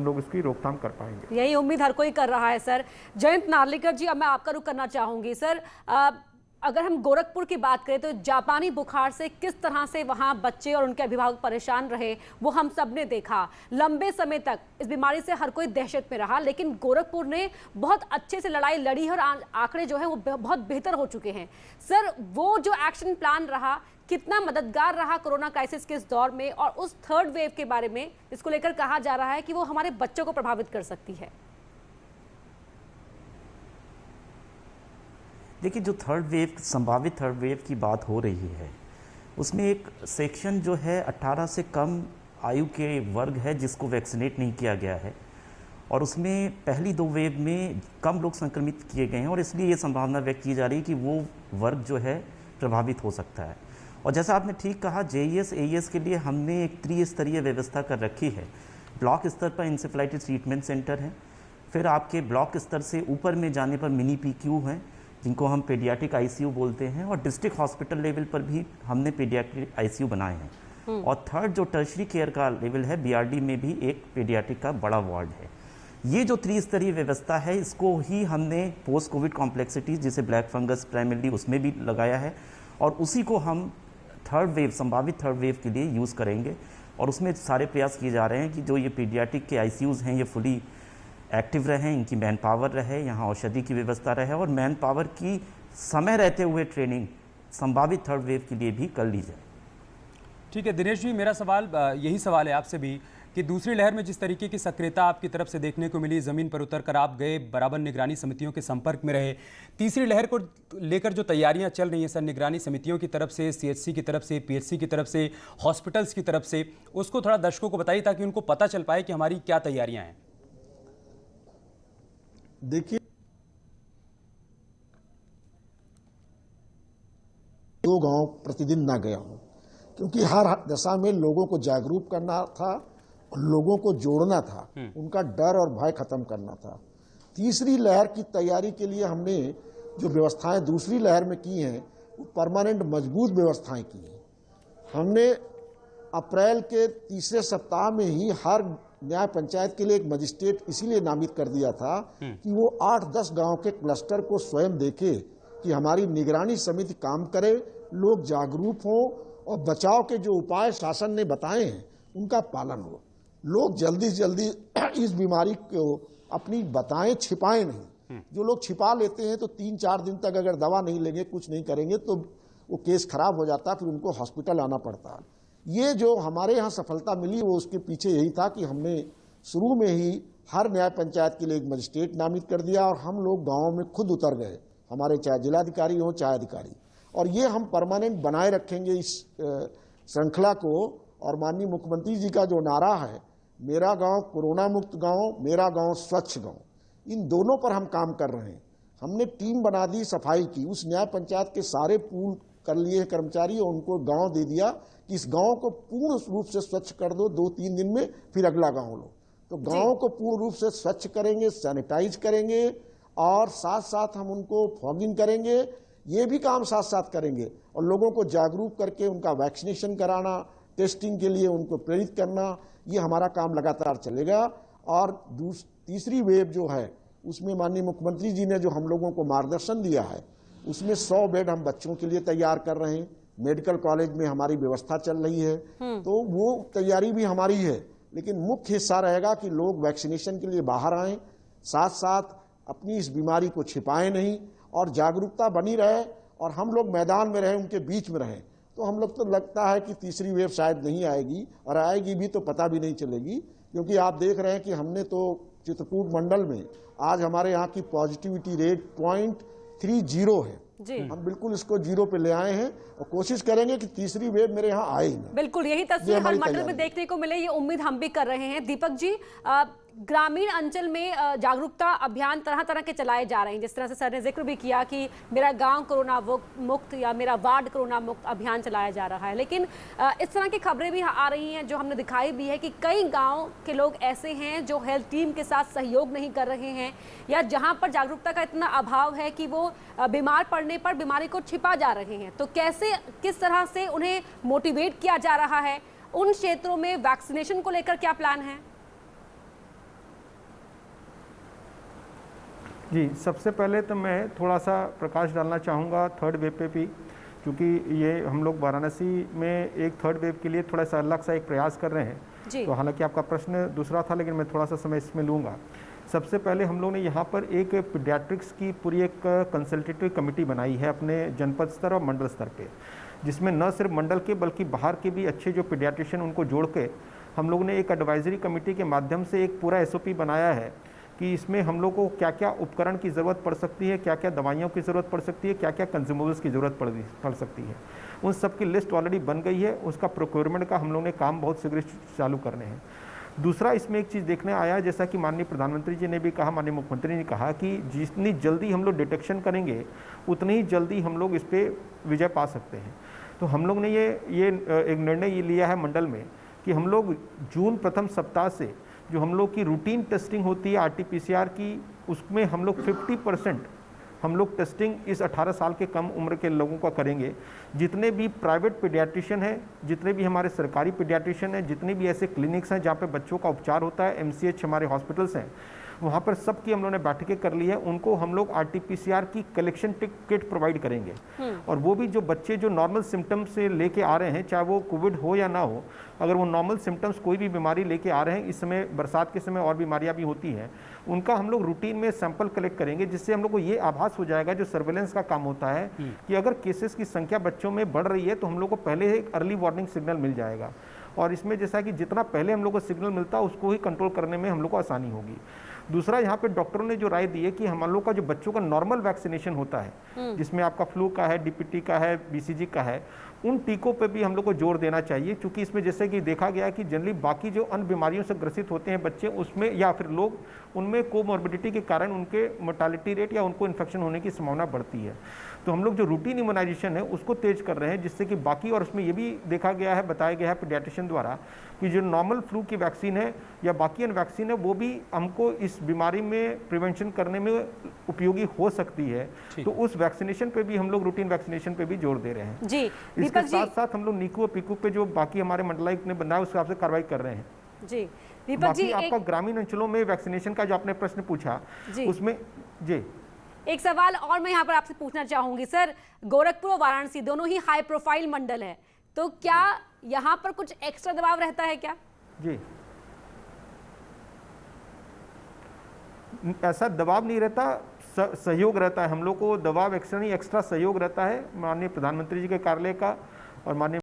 लोग इसकी रोकथाम कर पाएंगे। यही उम्मीद हर कोई कर रहा है सर। जयंत नार्लिकर जी, अब मैं आपका रुख करना चाहूंगी सर। अगर हम गोरखपुर की बात करें तो जापानी बुखार से किस तरह से वहां बच्चे और उनके अभिभावक परेशान रहे वो हम सब ने देखा। लंबे समय तक इस बीमारी से हर कोई दहशत में रहा, लेकिन गोरखपुर ने बहुत अच्छे से लड़ाई लड़ी है और आंकड़े जो है वो बहुत बेहतर हो चुके हैं। सर, वो जो एक्शन प्लान रहा कितना मददगार रहा कोरोना क्राइसिस के इस दौर में, और उस थर्ड वेव के बारे में इसको लेकर कहा जा रहा है कि वो हमारे बच्चों को प्रभावित कर सकती है। देखिए, जो थर्ड वेव, संभावित थर्ड वेव की बात हो रही है, उसमें एक सेक्शन जो है 18 से कम आयु के वर्ग है जिसको वैक्सीनेट नहीं किया गया है, और उसमें पहली 2 वेव में कम लोग संक्रमित किए गए हैं, और इसलिए ये संभावना व्यक्त की जा रही है कि वो वर्ग जो है प्रभावित हो सकता है। और जैसा आपने ठीक कहा, JES AES के लिए हमने एक त्रिस्तरीय व्यवस्था कर रखी है। ब्लॉक स्तर पर इंसेफ्लाइटिस ट्रीटमेंट सेंटर है, फिर आपके ब्लॉक स्तर से ऊपर में जाने पर मिनी PQ हैं जिनको हम पीडियाट्रिक ICU बोलते हैं, और डिस्ट्रिक्ट हॉस्पिटल लेवल पर भी हमने पीडियाट्रिक ICU बनाए हैं। और थर्ड जो टर्शरी केयर का लेवल है, BRD में भी एक पीडियाट्रिक का बड़ा वार्ड है। ये जो त्रिस्तरीय व्यवस्था है, इसको ही हमने पोस्ट कोविड कॉम्प्लेक्सिटीज जिसे ब्लैक फंगस प्राइमरली उसमें भी लगाया है, और उसी को हम थर्ड वेव, संभावित थर्ड वेव के लिए यूज़ करेंगे। और उसमें सारे प्रयास किए जा रहे हैं कि जो ये पीडियाट्रिक के ICUs हैं ये फुली एक्टिव रहें, इनकी मैन पावर रहे, यहाँ औषधि की व्यवस्था रहे, और मैन पावर की समय रहते हुए ट्रेनिंग संभावित थर्ड वेव के लिए भी कर ली जाए। ठीक है दिनेश जी, मेरा सवाल यही सवाल है आपसे भी कि दूसरी लहर में जिस तरीके की सक्रियता आपकी तरफ से देखने को मिली, ज़मीन पर उतरकर आप गए, बराबर निगरानी समितियों के संपर्क में रहे, तीसरी लहर को लेकर जो तैयारियां चल रही हैं सर, निगरानी समितियों की तरफ से, CHC की तरफ से, PHC की तरफ से, हॉस्पिटल्स की तरफ से, उसको थोड़ा दर्शकों को बताइए ताकि उनको पता चल पाए कि हमारी क्या तैयारियाँ हैं। देखिए, 2 गांव प्रतिदिन ना गया हूं, क्योंकि हर दशा में लोगों को जागरूक करना था, लोगों को जोड़ना था, उनका डर और भय खत्म करना था। तीसरी लहर की तैयारी के लिए हमने जो व्यवस्थाएं दूसरी लहर में की हैं वो परमानेंट मजबूत व्यवस्थाएं की हैं। हमने अप्रैल के तीसरे सप्ताह में ही हर न्याय पंचायत के लिए एक मजिस्ट्रेट इसीलिए नामित कर दिया था कि वो 8-10 गांव के क्लस्टर को स्वयं देखे कि हमारी निगरानी समिति काम करे, लोग जागरूक हों और बचाव के जो उपाय शासन ने बताए हैं उनका पालन हो। लोग जल्दी से जल्दी इस बीमारी को अपनी बताएं, छिपाएं नहीं। जो लोग छिपा लेते हैं तो 3-4 दिन तक अगर दवा नहीं लेंगे, कुछ नहीं करेंगे तो वो केस खराब हो जाता है, फिर उनको हॉस्पिटल आना पड़ता है। ये जो हमारे यहाँ सफलता मिली वो उसके पीछे यही था कि हमने शुरू में ही हर न्याय पंचायत के लिए एक मजिस्ट्रेट नामित कर दिया, और हम लोग गाँव में खुद उतर गए, हमारे चाहे जिलाधिकारी हो चाहे अधिकारी, और ये हम परमानेंट बनाए रखेंगे इस श्रृंखला को। और माननीय मुख्यमंत्री जी का जो नारा है, मेरा गांव कोरोना मुक्त गांव, मेरा गांव स्वच्छ गांव, इन दोनों पर हम काम कर रहे हैं। हमने टीम बना दी सफाई की, उस न्याय पंचायत के सारे पूल कर लिए कर्मचारी और उनको गांव दे दिया कि इस गांव को पूर्ण रूप से स्वच्छ कर दो, 2-3 दिन में फिर अगला गांव लो। तो गांव को पूर्ण रूप से स्वच्छ करेंगे, सैनिटाइज करेंगे, और साथ साथ हम उनको फॉगिंग करेंगे, ये भी काम साथ साथ करेंगे, और लोगों को जागरूक करके उनका वैक्सीनेशन कराना, टेस्टिंग के लिए उनको प्रेरित करना, ये हमारा काम लगातार चलेगा। और तीसरी वेव जो है उसमें माननीय मुख्यमंत्री जी ने जो हम लोगों को मार्गदर्शन दिया है, उसमें 100 बेड हम बच्चों के लिए तैयार कर रहे हैं, मेडिकल कॉलेज में हमारी व्यवस्था चल रही है, तो वो तैयारी भी हमारी है। लेकिन मुख्य हिस्सा रहेगा कि लोग वैक्सीनेशन के लिए बाहर आएं, साथ साथ अपनी इस बीमारी को छिपाएं नहीं, और जागरूकता बनी रहे, और हम लोग मैदान में रहें, उनके बीच में रहें। तो हम लोग तो लगता है कि तीसरी वेव शायद नहीं आएगी, और आएगी भी तो पता भी नहीं चलेगी, क्योंकि आप देख रहे हैं कि हमने तो चित्रकूट मंडल में आज हमारे यहाँ की पॉजिटिविटी रेट 0.30 है। हम बिल्कुल इसको 0 पे ले आए हैं, और कोशिश करेंगे कि तीसरी वेव मेरे यहाँ आए ही ना। बिल्कुल यही तस्वीर हर मंडल में देखने को मिले, ये उम्मीद हम भी कर रहे हैं। दीपक जी, ग्रामीण अंचल में जागरूकता अभियान तरह तरह के चलाए जा रहे हैं, जिस तरह से सर ने जिक्र भी किया कि मेरा गांव कोरोना मुक्त या मेरा वार्ड कोरोना मुक्त अभियान चलाया जा रहा है। लेकिन इस तरह की खबरें भी आ रही हैं जो हमने दिखाई भी है कि कई गांव के लोग ऐसे हैं जो हेल्थ टीम के साथ सहयोग नहीं कर रहे हैं, या जहां पर जागरूकता का इतना अभाव है कि वो बीमार पड़ने पर बीमारी को छिपा जा रहे हैं। तो कैसे, किस तरह से उन्हें मोटिवेट किया जा रहा है? उन क्षेत्रों में वैक्सीनेशन को लेकर क्या प्लान है? जी, सबसे पहले तो मैं थोड़ा सा प्रकाश डालना चाहूँगा थर्ड वेव पे भी, क्योंकि ये हम लोग वाराणसी में एक थर्ड वेव के लिए थोड़ा सा अलग सा एक प्रयास कर रहे हैं। तो हालांकि आपका प्रश्न दूसरा था, लेकिन मैं थोड़ा सा समय इसमें लूँगा। सबसे पहले हम लोग ने यहाँ पर एक पीडियाट्रिक्स की पूरी एक कंसल्टेटिव कमेटी बनाई है अपने जनपद स्तर और मंडल स्तर पे, जिसमें न सिर्फ मंडल के बल्कि बाहर के भी अच्छे जो पीडियाट्रिशियन उनको जोड़ के हम लोग ने एक एडवाइजरी कमेटी के माध्यम से एक पूरा SOP बनाया है कि इसमें हम लोग को क्या क्या उपकरण की ज़रूरत पड़ सकती है, क्या क्या दवाइयों की ज़रूरत पड़ सकती है, क्या क्या कंज्यूमेबल्स की ज़रूरत पड़ सकती है। उन सब की लिस्ट ऑलरेडी बन गई है। उसका प्रोक्योरमेंट का हम लोग ने काम बहुत शीघ्र चालू करने हैं। दूसरा, इसमें एक चीज़ देखने आया, जैसा कि माननीय प्रधानमंत्री जी ने भी कहा, माननीय मुख्यमंत्री ने कहा कि जितनी जल्दी हम लोग डिटेक्शन करेंगे उतनी ही जल्दी हम लोग इस पर विजय पा सकते हैं। तो हम लोग ने ये एक निर्णय लिया है मंडल में कि हम लोग जून प्रथम सप्ताह से जो हम लोग की रूटीन टेस्टिंग होती है RT-PCR की, उसमें हम लोग 50% हम लोग टेस्टिंग इस 18 साल के कम उम्र के लोगों का करेंगे। जितने भी प्राइवेट पीडियाट्रिशियन हैं, जितने भी हमारे सरकारी पीडियाट्रिशियन हैं, जितने भी ऐसे क्लिनिक्स हैं जहाँ पे बच्चों का उपचार होता है, MCH हमारे हॉस्पिटल्स हैं, वहाँ पर सब की हम लोगों ने बैठकें कर ली है। उनको हम लोग RT-PCR की कलेक्शन किट प्रोवाइड करेंगे। और वो भी जो बच्चे जो नॉर्मल सिम्टम्स से लेके आ रहे हैं, चाहे वो कोविड हो या ना हो, अगर वो नॉर्मल सिम्टम्स कोई भी बीमारी लेके आ रहे हैं, इस समय बरसात के समय और बीमारियां भी होती हैं, उनका हम लोग रूटीन में सैंपल कलेक्ट करेंगे, जिससे हम लोग को ये आभास हो जाएगा, जो सर्वेलेंस का काम होता है, कि अगर केसेस की संख्या बच्चों में बढ़ रही है तो हम लोग को पहले एक अर्ली वार्निंग सिग्नल मिल जाएगा। और इसमें जैसा कि जितना पहले हम लोग को सिग्नल मिलता है उसको ही कंट्रोल करने में हम लोग को आसानी होगी। दूसरा, यहाँ पे डॉक्टरों ने जो राय दी है कि हम लोग का जो बच्चों का नॉर्मल वैक्सीनेशन होता है, जिसमें आपका फ्लू का है, DPT का है, BCG का है, उन टीकों पे भी हम लोग को जोर देना चाहिए। क्योंकि इसमें जैसे कि देखा गया कि जनरली बाकी जो अन्य बीमारियों से ग्रसित होते हैं बच्चे, उसमें या फिर लोग, उनमें कोमॉर्बिडिटी के कारण उनके मोर्टालिटी रेट या उनको इन्फेक्शन होने की संभावना बढ़ती है। तो हम लोग जो रूटीन इम्यूनाइजेशन है उसको तेज कर रहे हैं, जिससे कि बाकी, और उसमें ये भी देखा गया है, बताया गया है पीडियाट्रिशियन द्वारा कि जो नॉर्मल फ्लू की वैक्सीन है या बाकी अन्य वैक्सीन है, वो भी हमको इस बीमारी में प्रिवेंशन करने में उपयोगी हो सकती है। तो उस वैक्सीनेशन पे भी हम लोग, रूटीन वैक्सीनेशन पे भी जोर दे रहे हैं। जी, इसके साथ साथ हम लोग नीकू और पीकू पे जो बाकी हमारे मंडलायुक्त ने बनाया, उस हिसाब से कार्रवाई कर रहे हैं। जी दीपक जी, आपका ग्रामीण अंचलों में वैक्सीनेशन का जो आपने प्रश्न पूछा, उसमें जी एक सवाल और मैं यहाँ पर आपसे पूछना चाहूंगी। सर, गोरखपुर और वाराणसी दोनों ही हाई प्रोफाइल मंडल है, तो क्या यहाँ पर कुछ एक्स्ट्रा दबाव रहता है क्या? जी, ऐसा दबाव नहीं रहता, सहयोग रहता है। हम लोग को दबाव एक्स्ट्रा नहीं, एक्स्ट्रा सहयोग रहता है माननीय प्रधानमंत्री जी के कार्यालय का और माननीय